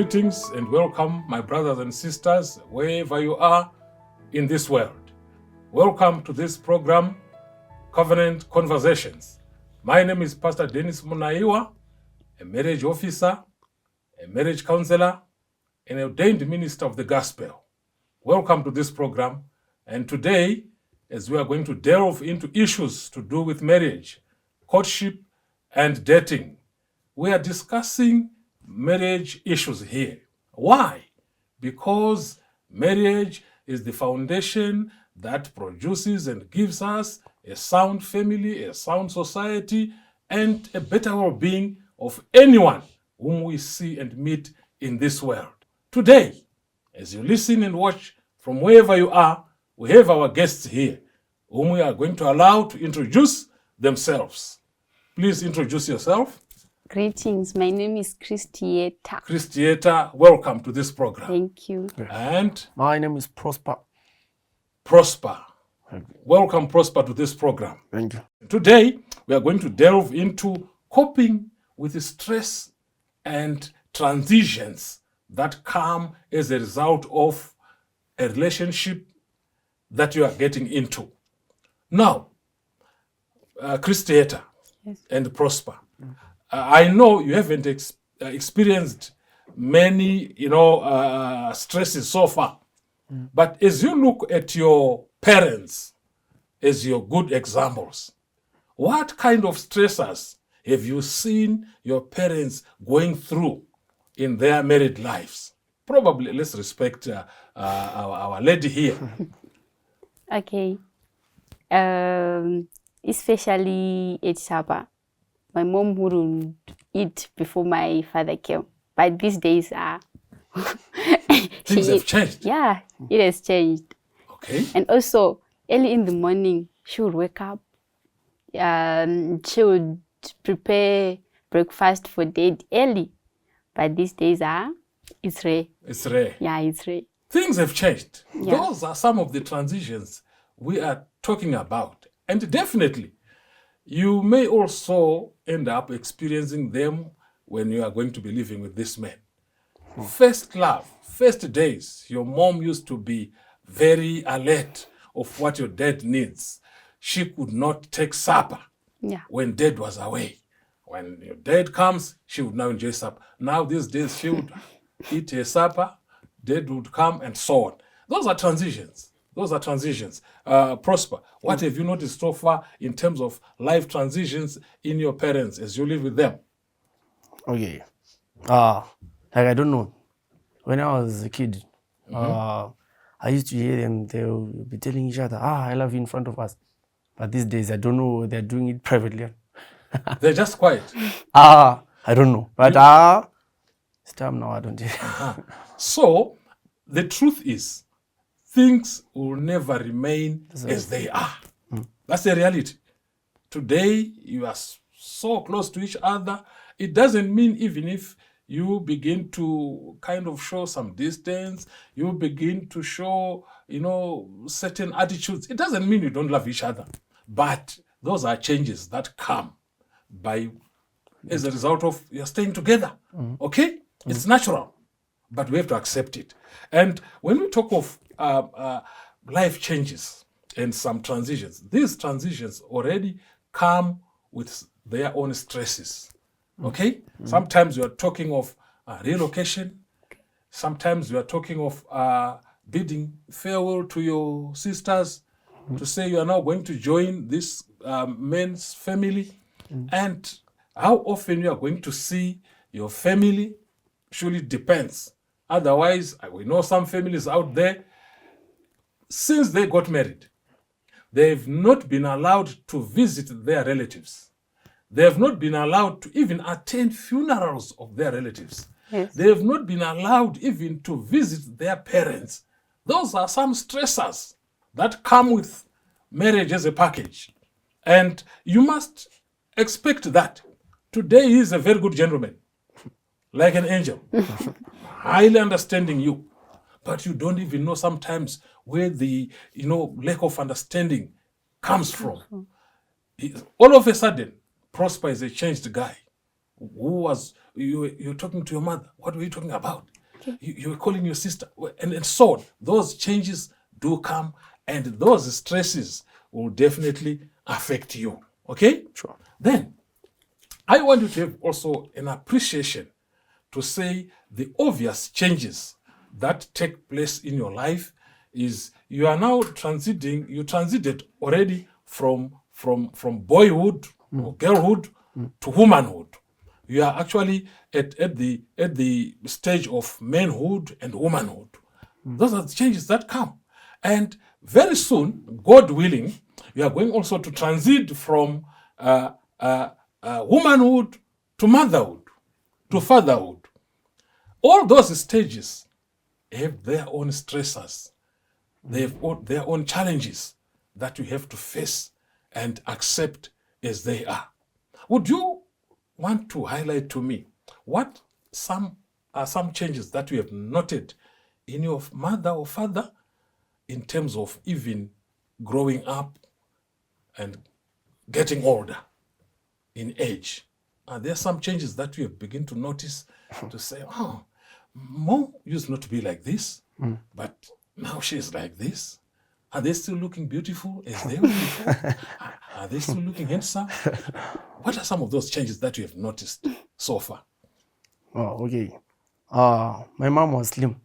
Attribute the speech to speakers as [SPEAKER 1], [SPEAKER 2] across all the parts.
[SPEAKER 1] Greetings and welcome, my brothers and sisters, wherever you are in this world. Welcome to this program, Covenant Conversations. My name is Pastor Dennis Munaiwa, a marriage officer, a marriage counselor, an ordained minister of the gospel. Welcome to this program. And today, as we are going to delve into issues to do with marriage, courtship, and dating, we are discussing marriage issues here. Why? Because marriage is the foundation that produces and gives us a sound family, a sound society, and a better well-being of anyone whom we see and meet in this world. Today, as you listen and watch from wherever you are, we have our guests here, whom we are going to allow to introduce themselves. Please introduce yourself.
[SPEAKER 2] Greetings, my name is Christieta.
[SPEAKER 1] Christieta, welcome to this program.
[SPEAKER 2] Thank you.
[SPEAKER 1] And
[SPEAKER 3] My name is Prosper.
[SPEAKER 1] Prosper. Welcome, Prosper, to this program.
[SPEAKER 3] Thank you.
[SPEAKER 1] Today, we are going to delve into coping with the stress and transitions that come as a result of a relationship that you are getting into. Now, Christieta and Prosper, I know you haven't experienced many, stresses so far. But as you look at your parents as your good examples, what kind of stressors have you seen your parents going through in their married lives? Probably, let's respect our lady here.
[SPEAKER 2] Okay. Especially at supper. My mom wouldn't eat before my father came. But these days,
[SPEAKER 1] Things have changed.
[SPEAKER 2] Yeah, it has changed.
[SPEAKER 1] Okay.
[SPEAKER 2] And also, early in the morning, she would wake up. She would prepare breakfast for dad early. But these days, it's rare.
[SPEAKER 1] It's rare.
[SPEAKER 2] Yeah, it's rare.
[SPEAKER 1] Things have changed.
[SPEAKER 2] Yeah.
[SPEAKER 1] Those are some of the transitions we are talking about. And definitely, you may also end up experiencing them when you are going to be living with this man. First love, first days, your mom used to be very alert of what your dad needs. She could not take supper when dad was away. When your dad comes, she would now enjoy supper. Now these days, she would eat her supper, dad would come, and so on. Those are transitions. Prosper, what have you noticed so far in terms of life transitions in your parents as you live with them?
[SPEAKER 3] Okay. I don't know. When I was a kid, I used to hear them, they will be telling each other, I love you in front of us. But these days, I don't know, they're doing it privately.
[SPEAKER 1] They're just quiet.
[SPEAKER 3] I don't know. But it's time now, I don't hear.
[SPEAKER 1] So, the truth is, things will never remain as they are. That's the reality. Today, you are so close to each other. It doesn't mean even if you begin to kind of show some distance, you begin to show, certain attitudes. It doesn't mean you don't love each other. But those are changes that come as a result of you're staying together. Okay? It's natural. But we have to accept it. And when we talk of life changes and some transitions, these transitions already come with their own stresses. Okay? Sometimes you are talking of relocation. Sometimes you are talking of bidding farewell to your sisters to say you are now going to join this man's family. And how often you are going to see your family surely depends. Otherwise, we know some families out there, since they got married, they've not been allowed to visit their relatives. They have not been allowed to even attend funerals of their relatives.
[SPEAKER 2] Yes.
[SPEAKER 1] They have not been allowed even to visit their parents. Those are some stressors that come with marriage as a package. And you must expect that. Today he is a very good gentleman, like an angel, highly understanding you. But you don't even know sometimes where the lack of understanding comes from. All of a sudden, Prosper is a changed guy. You're talking to your mother. What were you talking about?
[SPEAKER 2] Okay.
[SPEAKER 1] You were calling your sister, and so on. Those changes do come, and those stresses will definitely affect you. Okay?
[SPEAKER 3] Sure.
[SPEAKER 1] Then, I want you to have also an appreciation to say the obvious changes that take place in your life is you are now you transited already from boyhood or girlhood to womanhood. You are actually at the stage of manhood and womanhood. Those are the changes that come. And very soon, God willing, you are going also to transit from womanhood to motherhood, to fatherhood. All those stages have their own stressors. They have their own challenges that you have to face and accept as they are. Would you want to highlight to me what are some changes that you have noted in your mother or father in terms of even growing up and getting older in age? Are there some changes that you have begun to notice to say, oh, Mom used not to be like this, but now she is like this? Are they still looking beautiful as they were before? Are they still looking handsome? What are some of those changes that you have noticed so far?
[SPEAKER 3] Oh, okay. My mom was slim,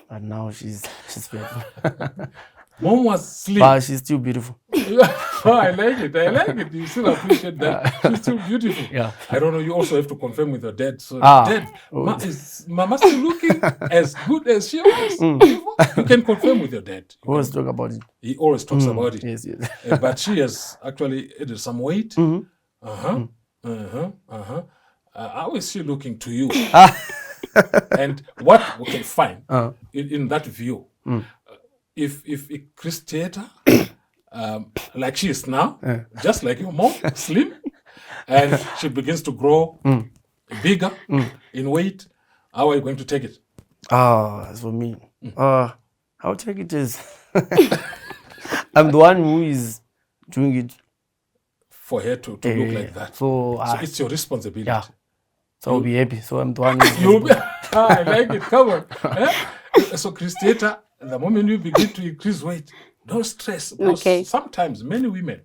[SPEAKER 3] but now she's fat.
[SPEAKER 1] Mom was slim.
[SPEAKER 3] But she's still beautiful.
[SPEAKER 1] Oh, I like it. I like it. You still appreciate that. She's still beautiful.
[SPEAKER 3] Yeah.
[SPEAKER 1] I don't know. You also have to confirm with your dad. So, Dad,
[SPEAKER 3] Oh.
[SPEAKER 1] is Mama still looking as good as she was before? You can confirm with your dad.
[SPEAKER 3] We always talk about it.
[SPEAKER 1] He always talks about it.
[SPEAKER 3] Yes, yes.
[SPEAKER 1] But she has actually added some weight. How is she looking to you? And what? Okay, fine. In that view, if a Christiator, like she is now, just like your mom, slim, and she begins to grow bigger in weight, how are you going to take it?
[SPEAKER 3] As for me, I'll take it as I'm the one who is doing it.
[SPEAKER 1] For her to look like that.
[SPEAKER 3] So
[SPEAKER 1] it's your responsibility.
[SPEAKER 3] yeah. So I'll be happy. So I'm the one who
[SPEAKER 1] You'll be, I like it. Come on. So, Christiator, the moment you begin to increase weight, don't stress. Because
[SPEAKER 2] Okay.
[SPEAKER 1] sometimes many women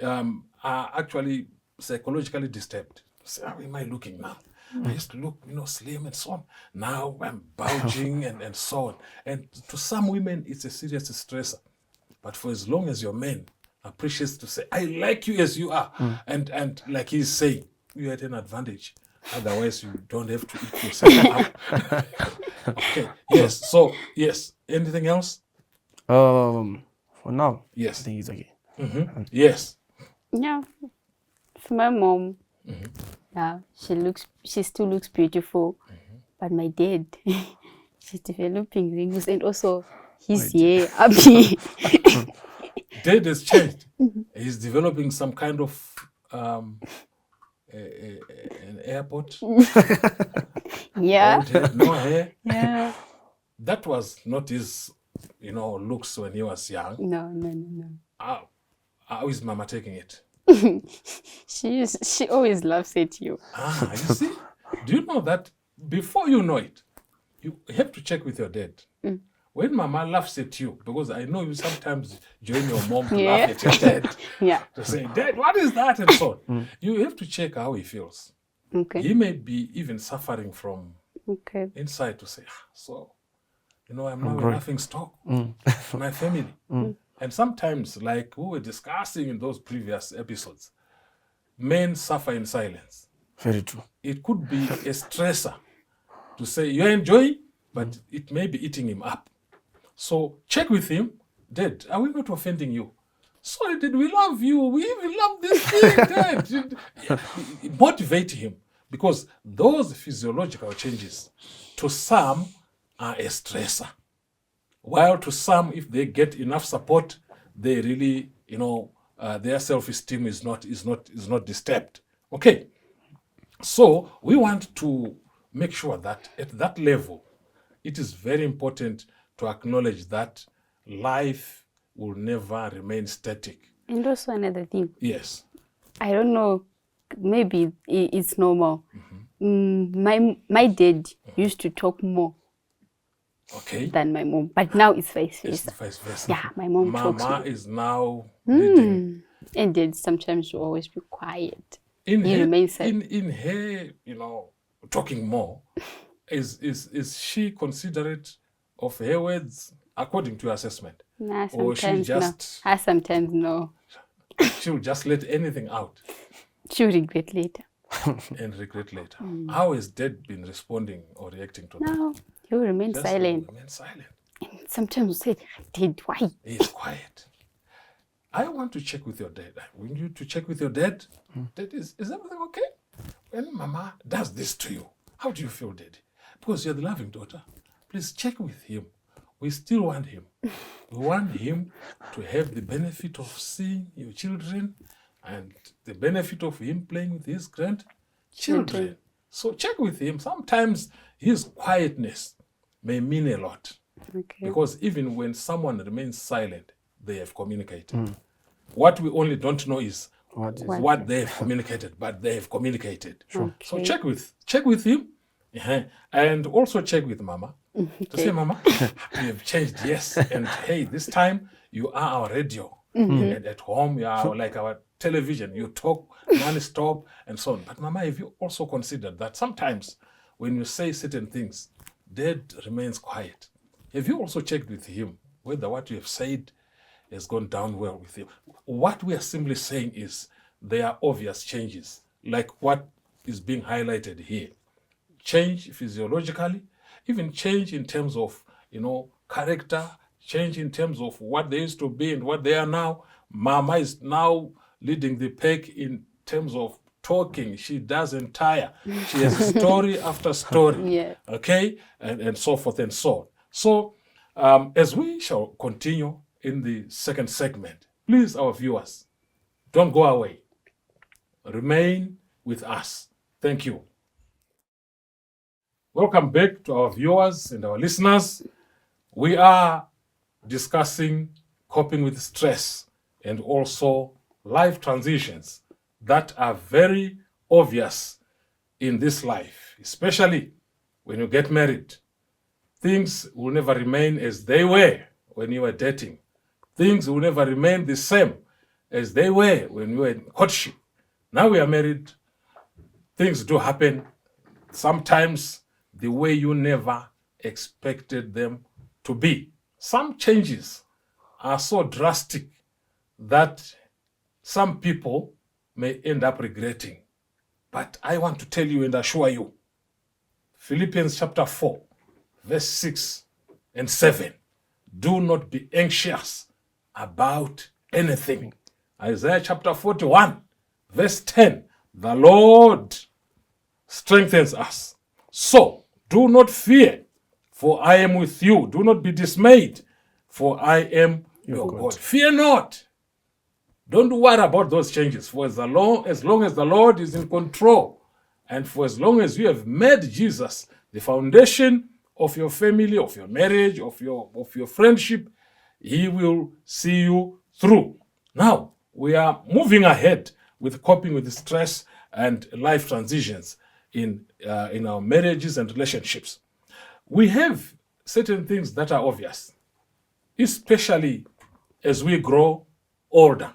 [SPEAKER 1] are actually psychologically disturbed. Say, how am I looking now? I used to look, slim and so on. Now I'm bulging and so on. And to some women, it's a serious stressor. But for as long as your man appreciates to say, I like you as you are, and like he's saying, you're at an advantage. Otherwise, you don't have to eat yourself up. Okay. Yes. So, yes. Anything else?
[SPEAKER 3] For now,
[SPEAKER 1] Yes.
[SPEAKER 3] I think it's okay.
[SPEAKER 1] Yes.
[SPEAKER 2] Yeah. For my mom, yeah, she still looks beautiful. But my dad, she's developing wrinkles, and also his hair up here.
[SPEAKER 1] Dad has changed. He's developing some kind of an airport.
[SPEAKER 2] Yeah.
[SPEAKER 1] Old head, no hair.
[SPEAKER 2] Yeah.
[SPEAKER 1] That was not his, looks when he was young.
[SPEAKER 2] No.
[SPEAKER 1] How is Mama taking it?
[SPEAKER 2] She always laughs at you.
[SPEAKER 1] You see? Do you know that before you know it, you have to check with your dad. When Mama laughs at you, because I know you sometimes join your mom to
[SPEAKER 2] Yeah.
[SPEAKER 1] laugh at your dad,
[SPEAKER 2] Yeah.
[SPEAKER 1] to say, Dad, what is that? And so on. You have to check how he feels.
[SPEAKER 2] Okay.
[SPEAKER 1] He may be even suffering from
[SPEAKER 2] Okay.
[SPEAKER 1] inside to say, I'm now a laughing stock for my family. And sometimes, like we were discussing in those previous episodes, men suffer in silence.
[SPEAKER 3] Very true.
[SPEAKER 1] It could be a stressor to say you're enjoying, but it may be eating him up. So check with him. Dad, are we not offending you? Sorry, Dad, we love you. We even love this thing, Dad. Motivate him, because those physiological changes, to some, are a stressor. While to some, if they get enough support, they really, their self-esteem is not disturbed. Okay. So we want to make sure that at that level, it is very important to acknowledge that life will never remain static.
[SPEAKER 2] And also another thing,
[SPEAKER 1] Yes.
[SPEAKER 2] I don't know, maybe it's normal, My dad used to talk more
[SPEAKER 1] Okay.
[SPEAKER 2] than my mom, but now it's vice
[SPEAKER 1] It's
[SPEAKER 2] versa.
[SPEAKER 1] vice versa.
[SPEAKER 2] Yeah, my mom talks
[SPEAKER 1] Mama
[SPEAKER 2] more.
[SPEAKER 1] is now leading.
[SPEAKER 2] And dad sometimes will always be quiet.
[SPEAKER 1] In
[SPEAKER 2] He
[SPEAKER 1] her,
[SPEAKER 2] remains silent.
[SPEAKER 1] in her, talking more, is she considerate of her words according to your assessment?
[SPEAKER 2] Nah,
[SPEAKER 1] Or she
[SPEAKER 2] sometimes
[SPEAKER 1] just
[SPEAKER 2] no. Sometimes no.
[SPEAKER 1] she'll just let anything out
[SPEAKER 2] She'll regret later.
[SPEAKER 1] and regret later? How has dad been responding or reacting to that?
[SPEAKER 2] No, he will remain
[SPEAKER 1] Just
[SPEAKER 2] silent.
[SPEAKER 1] remain silent.
[SPEAKER 2] Sometimes we say, Dad, why?
[SPEAKER 1] He's quiet. I want to check with your dad. I want you to check with your dad. Dad, is everything okay? When mama does this to you, how do you feel, daddy? Because you're the loving daughter. Please check with him. We still want him. We want him to have the benefit of seeing your children and the benefit of him playing with his grandchildren. So check with him. Sometimes his quietness may mean a lot.
[SPEAKER 2] Okay.
[SPEAKER 1] Because even when someone remains silent, they have communicated. What we only don't know is what they have communicated, but they have communicated.
[SPEAKER 2] Okay.
[SPEAKER 1] So check with him, and also check with mama. To say, mama, you have changed, yes, and hey, this time you are our radio, and at home you are like our television. You talk non-stop and so on. But mama, have you also considered that sometimes when you say certain things, dad remains quiet? Have you also checked with him whether what you have said has gone down well with him? What we are simply saying is there are obvious changes, like what is being highlighted here. Change physiologically, even change in terms of, character, change in terms of what they used to be and what they are now. Mama is now leading the pack in terms of talking. She doesn't tire. She has story after story.
[SPEAKER 2] Yeah.
[SPEAKER 1] Okay? And so forth and so on. So, as we shall continue in the second segment, please, our viewers, don't go away. Remain with us. Thank you. Welcome back to our viewers and our listeners. We are discussing coping with stress and also life transitions that are very obvious in this life, especially when you get married. Things will never remain as they were when you were dating. Things will never remain the same as they were when you were in courtship. Now we are married. Things do happen. Sometimes the way you never expected them to be. Some changes are so drastic that some people may end up regretting. But I want to tell you and assure you, Philippians chapter 4, verse 6 and 7. Do not be anxious about anything. Isaiah chapter 41, verse 10. The Lord strengthens us. So, do not fear, for I am with you. Do not be dismayed, for I am your God. Fear not. Don't worry about those changes, for as long as the Lord is in control, and for as long as you have made Jesus the foundation of your family, of your marriage, of your friendship, he will see you through. Now, we are moving ahead with coping with stress and life transitions in our marriages and relationships. We have certain things that are obvious, especially as we grow older.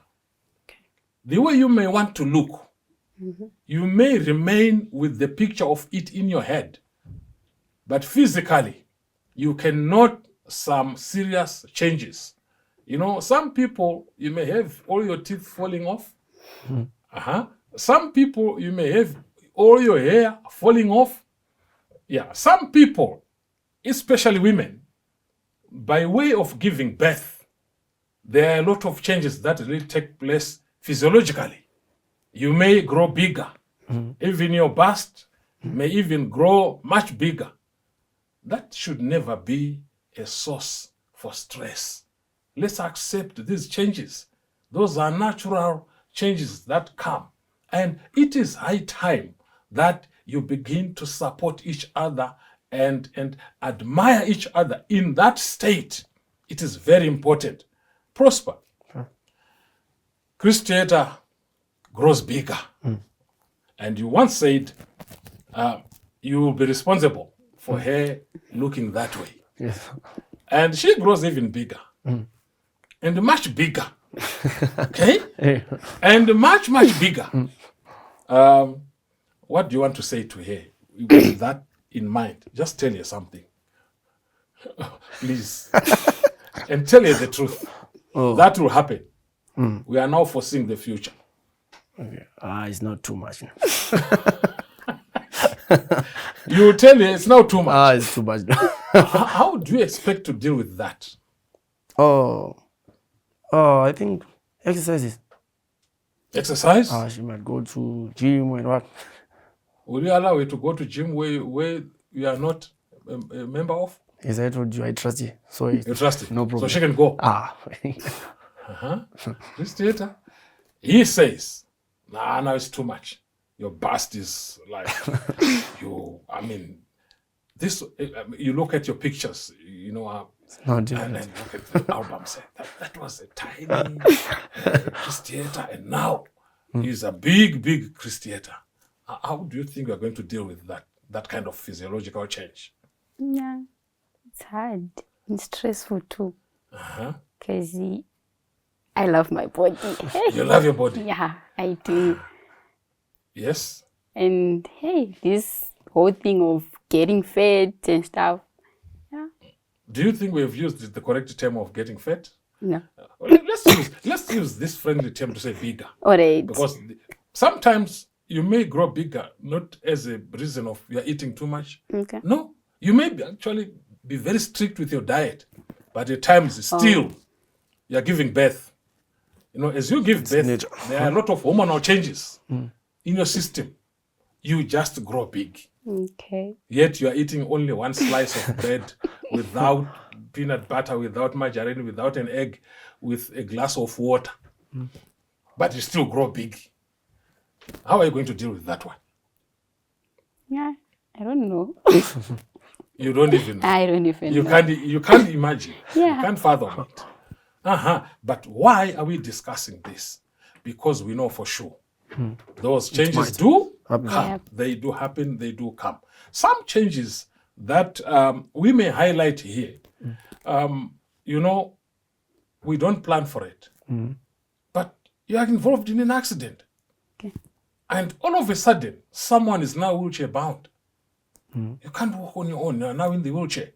[SPEAKER 1] The way you may want to look, you may remain with the picture of it in your head, but physically, you can note some serious changes. Some people, you may have all your teeth falling off. Some people, you may have all your hair falling off. Yeah, some people, especially women, by way of giving birth, there are a lot of changes that really take place physiologically. You may grow bigger. Even your bust may even grow much bigger. That should never be a source for stress. Let's accept these changes. Those are natural changes that come. And it is high time that you begin to support each other and admire each other in that state. It is very important. Prosper. Chris Theatre grows bigger. And you once said, you will be responsible for her looking that way.
[SPEAKER 3] Yes.
[SPEAKER 1] And she grows even bigger. And much bigger. Okay?
[SPEAKER 3] Eh,
[SPEAKER 1] And much, much bigger. What do you want to say to her with that in mind? Just tell her something. Please. And tell her the truth.
[SPEAKER 3] Oh.
[SPEAKER 1] That will happen. We are now foreseeing the future.
[SPEAKER 3] Okay. It's not too much.
[SPEAKER 1] You tell her it's now too much.
[SPEAKER 3] It's too much.
[SPEAKER 1] How do you expect to deal with that?
[SPEAKER 3] I think exercises.
[SPEAKER 1] Exercise?
[SPEAKER 3] She might go to gym and what.
[SPEAKER 1] Will you allow her to go to gym where you are not a member of?
[SPEAKER 3] As I told you, I trust you. So
[SPEAKER 1] You trust it?
[SPEAKER 3] no problem.
[SPEAKER 1] So she can go. This theater. He says, now it's too much. Your bust is like, this, you look at your pictures,
[SPEAKER 3] not
[SPEAKER 1] and
[SPEAKER 3] different.
[SPEAKER 1] then look at the album, say, that was a tiny Chris theater, and now he's a big, big Chris theater. How do you think we're going to deal with that kind of physiological change?
[SPEAKER 2] Yeah, it's hard and stressful too. Because I love my body.
[SPEAKER 1] You love your body?
[SPEAKER 2] Yeah, I do.
[SPEAKER 1] Yes.
[SPEAKER 2] And hey, this whole thing of getting fat and stuff. Yeah.
[SPEAKER 1] Do you think we've used the correct term of getting fat?
[SPEAKER 2] No.
[SPEAKER 1] Let's use this friendly term to say bigger.
[SPEAKER 2] All right.
[SPEAKER 1] Because sometimes you may grow bigger, not as a reason of you're eating too much.
[SPEAKER 2] Okay.
[SPEAKER 1] No, you may actually be very strict with your diet, but at times still you're giving birth. As you give birth,
[SPEAKER 3] nature.
[SPEAKER 1] there are a lot of hormonal changes in your system. You just grow big.
[SPEAKER 2] Okay.
[SPEAKER 1] Yet you are eating only one slice of bread without peanut butter, without margarine, without an egg, with a glass of water. But you still grow big. How are you going to deal with that one?
[SPEAKER 2] Yeah, I don't know.
[SPEAKER 1] You don't even know.
[SPEAKER 2] I don't even know.
[SPEAKER 1] You can't imagine.
[SPEAKER 2] Yeah.
[SPEAKER 1] You can't fathom it. But why are we discussing this? Because we know for sure those changes do come.
[SPEAKER 2] Yep.
[SPEAKER 1] They do happen. They do come. Some changes that we may highlight here, we don't plan for it. But you are involved in an accident.
[SPEAKER 2] Okay.
[SPEAKER 1] And all of a sudden, someone is now wheelchair bound. You can't walk on your own. You are now in the wheelchair.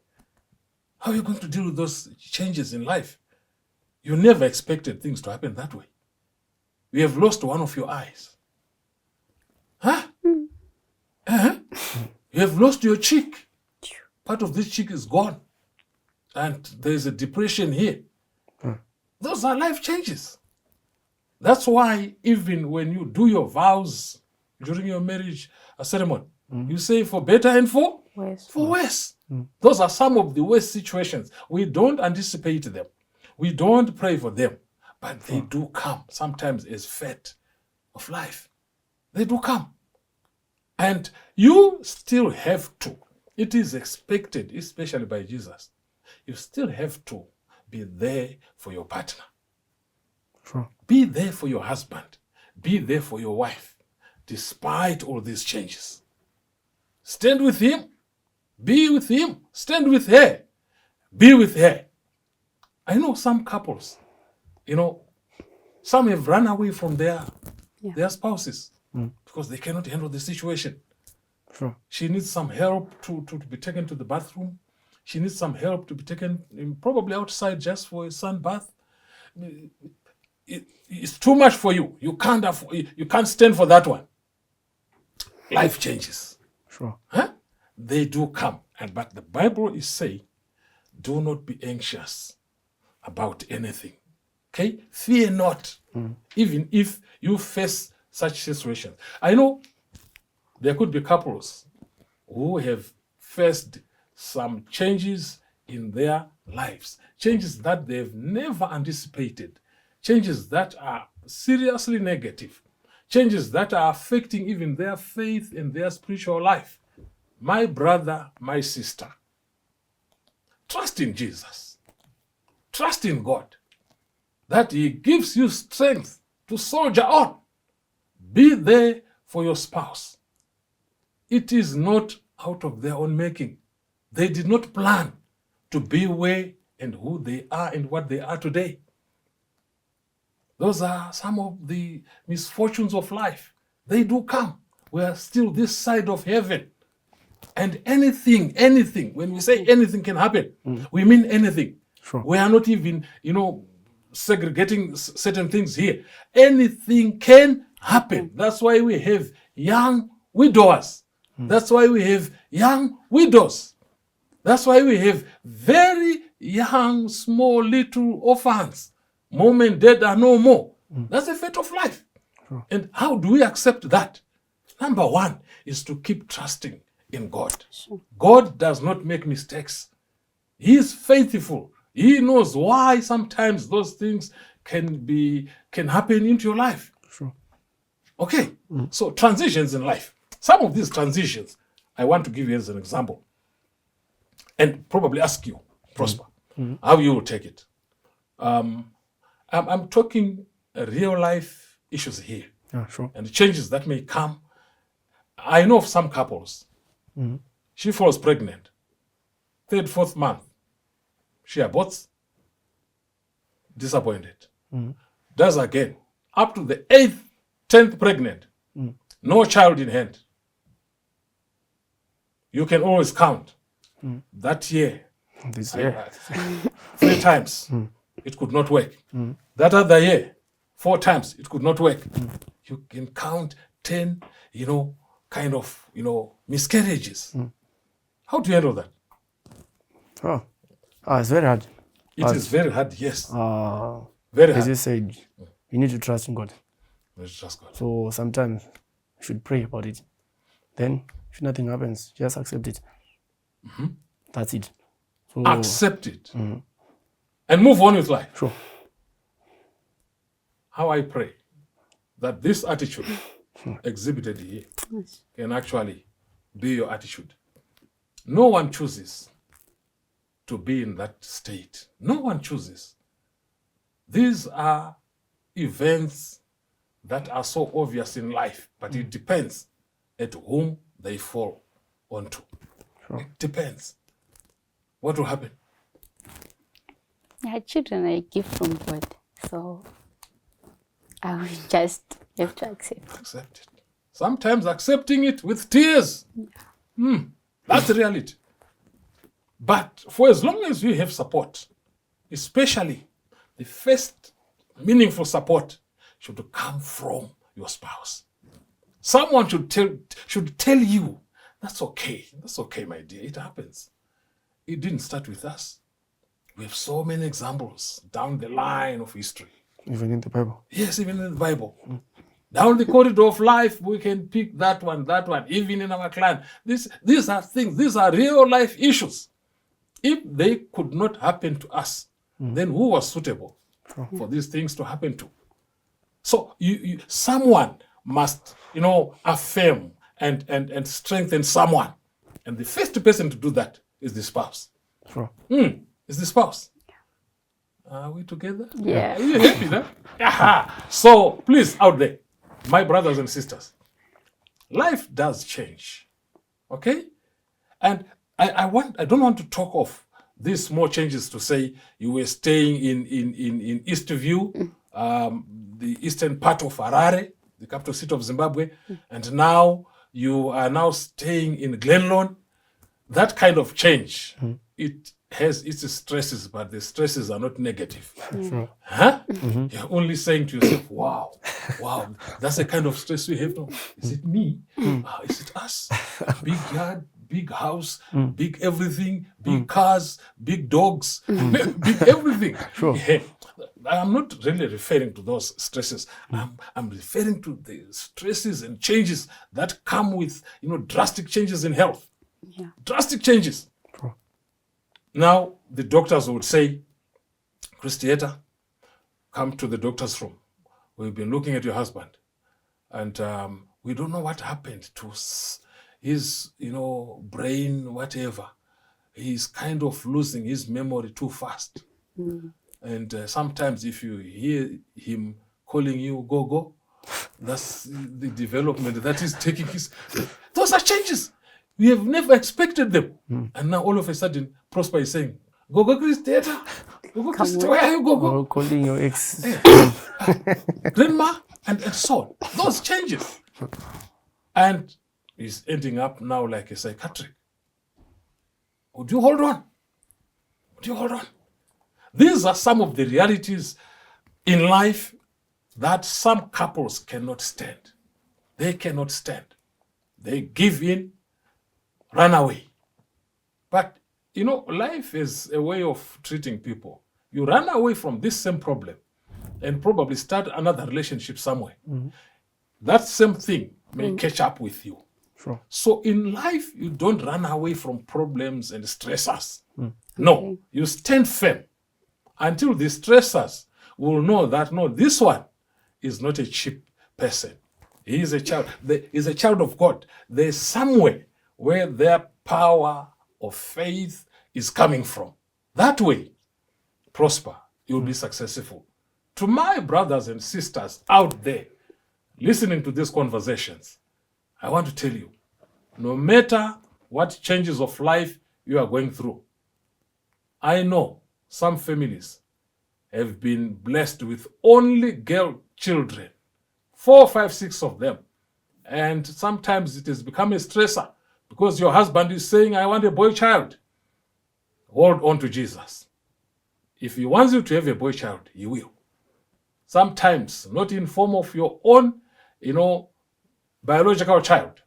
[SPEAKER 1] How are you going to deal with those changes in life? You never expected things to happen that way. You have lost one of your eyes. You have lost your cheek. Part of this cheek is gone. And there's a depression here. Those are life changes. That's why even when you do your vows during your marriage ceremony, you say for better and for worse. Those are some of the worst situations. We don't anticipate them. We don't pray for them. But they do come sometimes as fate of life. They do come. And you still have to. It is expected, especially by Jesus. You still have to be there for your partner.
[SPEAKER 3] Sure.
[SPEAKER 1] Be there for your husband. Be there for your wife, despite all these changes. Stand with him. Be with him. Stand with her. Be with her. I know some couples, some have run away from their spouses because they cannot handle the situation.
[SPEAKER 3] Sure.
[SPEAKER 1] She needs some help to be taken to the bathroom. She needs some help to be taken probably outside just for a sun bath. It's too much for you. You can't stand for that one. Life changes.
[SPEAKER 3] Sure.
[SPEAKER 1] They do come. But the Bible is saying, do not be anxious about anything. Okay? Fear not. Even if you face such situations. I know there could be couples who have faced some changes in their lives, changes that they've never anticipated, changes that are seriously negative, changes that are affecting even their faith and their spiritual life. My brother, my sister, trust in Jesus. Trust in God that He gives you strength to soldier on. Be there for your spouse. it is not out of their own making. They did not plan to be where and who they are and what they are today. Those are some of the misfortunes of life. They do come. We are still this side of heaven. And anything, when we say anything can happen, we mean anything.
[SPEAKER 3] Sure.
[SPEAKER 1] We are not even, segregating certain things here. Anything can happen. That's why we have young widowers. That's why we have young widows. That's why we have very young, small, little orphans. Mom and dad are no more. That's a fate of life.
[SPEAKER 3] Sure.
[SPEAKER 1] And how do we accept that? Number one is to keep trusting in God.
[SPEAKER 2] Sure.
[SPEAKER 1] God does not make mistakes. He is faithful. He knows why sometimes those things can happen into your life.
[SPEAKER 3] Sure.
[SPEAKER 1] Okay, so transitions in life. Some of these transitions, I want to give you as an example and probably ask you, Prosper, how you will take it. I'm talking real life issues here
[SPEAKER 3] Yeah, sure.
[SPEAKER 1] and the changes that may come. I know of some couples. She falls pregnant, 3rd, 4th month. She aborts, disappointed. Does again, up to the 8th, 10th pregnant, no child in hand. You can always count. That year,
[SPEAKER 3] This year.
[SPEAKER 1] 3 times, it could not work. That other year, 4 times, it could not work. You can count 10, miscarriages. How do you handle that?
[SPEAKER 3] Oh, it's very hard.
[SPEAKER 1] It is very hard, yes.
[SPEAKER 3] Uh,
[SPEAKER 1] Very
[SPEAKER 3] as
[SPEAKER 1] hard.
[SPEAKER 3] you said, you need to trust in God.
[SPEAKER 1] Let's trust God.
[SPEAKER 3] So sometimes you should pray about it. Then, if nothing happens, just accept it. That's it. So,
[SPEAKER 1] Accept it. And move on with life.
[SPEAKER 3] sure.
[SPEAKER 1] How I pray that this attitude exhibited here
[SPEAKER 2] Yes.
[SPEAKER 1] can actually be your attitude. No one chooses to be in that state. No one chooses. These are events that are so obvious in life, but it depends at whom they fall onto.
[SPEAKER 3] Sure.
[SPEAKER 1] It depends. What will happen?
[SPEAKER 2] Yeah, children are a gift from God. So I will just have to accept.
[SPEAKER 1] Accept it. Sometimes accepting it with tears. That's the reality. But for as long as you have support, especially the first meaningful support should come from your spouse. Someone should tell you, that's okay, my dear, it happens. It didn't start with us. We have so many examples down the line of history.
[SPEAKER 3] Even in the Bible.
[SPEAKER 1] Yes, even in the Bible. Down the corridor of life, we can pick that one, even in our clan. These are things, these are real life issues. If they could not happen to us, then who was suitable for these things to happen to? So someone must, affirm and strengthen someone. And the first person to do that is the spouse.
[SPEAKER 3] Sure.
[SPEAKER 1] Is the spouse. Are we together?
[SPEAKER 2] Yeah.
[SPEAKER 1] Are you happy now? Yeah. So please, out there, my brothers and sisters, life does change. Okay? And I don't want to talk of these small changes to say you were staying in Eastview, the eastern part of Harare, the capital city of Zimbabwe, and now you are now staying in Glenlawn. That kind of change, it has its stresses, but the stresses are not negative.
[SPEAKER 3] Sure.
[SPEAKER 1] Huh? You're only saying to yourself, wow, that's the kind of stress we have now. Is it me? Is it us? Big yard, big house, big everything, big cars, big dogs, big everything.
[SPEAKER 3] Sure.
[SPEAKER 1] Yeah. I'm not really referring to those stresses. I'm referring to the stresses and changes that come with, drastic changes in health.
[SPEAKER 2] Yeah.
[SPEAKER 1] Drastic changes.
[SPEAKER 3] Sure.
[SPEAKER 1] Now, the doctors would say, Christieta, come to the doctor's room. We've been looking at your husband, and we don't know what happened to his, brain, whatever. He's kind of losing his memory too fast. And sometimes if you hear him calling you, go, That's the development that is taking place. Those are changes. We have never expected them. And now all of a sudden, Prosper is saying, go, Chris Theater. Go, Chris Theater. Where are you, go?
[SPEAKER 3] Or calling your ex.
[SPEAKER 1] Grandma, and so on. Those changes. And he's ending up now like a psychiatric. Would you hold on? Would you hold on? These are some of the realities in life that some couples cannot stand. They cannot stand. They give in, run away. But, you know, life is a way of treating people. You run away from this same problem and probably start another relationship somewhere. That same thing may catch up with you.
[SPEAKER 3] Sure.
[SPEAKER 1] So in life, you don't run away from problems and stressors. No, you stand firm until the stressors will know that, no, this one is not a cheap person. He is a child. He is a child of God. There's somewhere where their power of faith is coming from. That way, prosper, you'll be successful. To my brothers and sisters out there listening to these conversations, I want to tell you, no matter what changes of life you are going through, I know some families have been blessed with only girl children, 4, 5, 6 of them. And sometimes it has become a stressor because your husband is saying, I want a boy child. Hold on to Jesus. If he wants you to have a boy child, he will. Sometimes not in form of your own, biological child.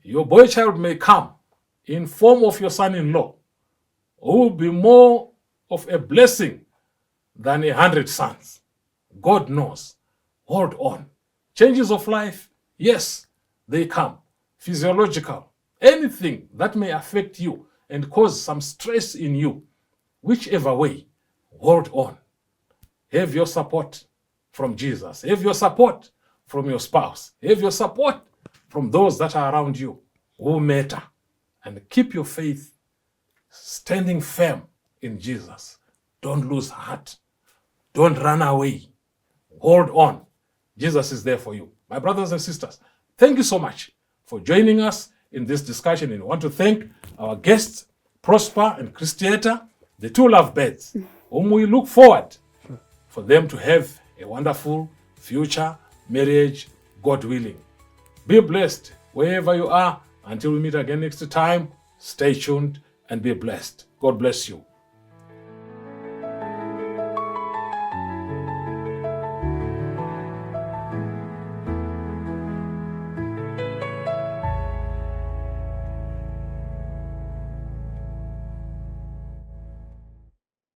[SPEAKER 1] Your boy child may come in form of your son-in-law, who will be more of a blessing than 100 sons. God knows. Hold on. Changes of life, yes, they come. Physiological, anything that may affect you and cause some stress in you, whichever way, hold on. Have your support from Jesus. Have your support from your spouse. Have your support from those that are around you who matter. And keep your faith standing firm in Jesus. Don't lose heart. Don't run away. Hold on. Jesus is there for you. My brothers and sisters, thank you so much for joining us in this discussion. And I want to thank our guests, Prosper and Christieta, the two lovebirds, whom we look forward for them to have a wonderful future marriage, God willing. Be blessed wherever you are. Until we meet again next time, stay tuned and be blessed. God bless you.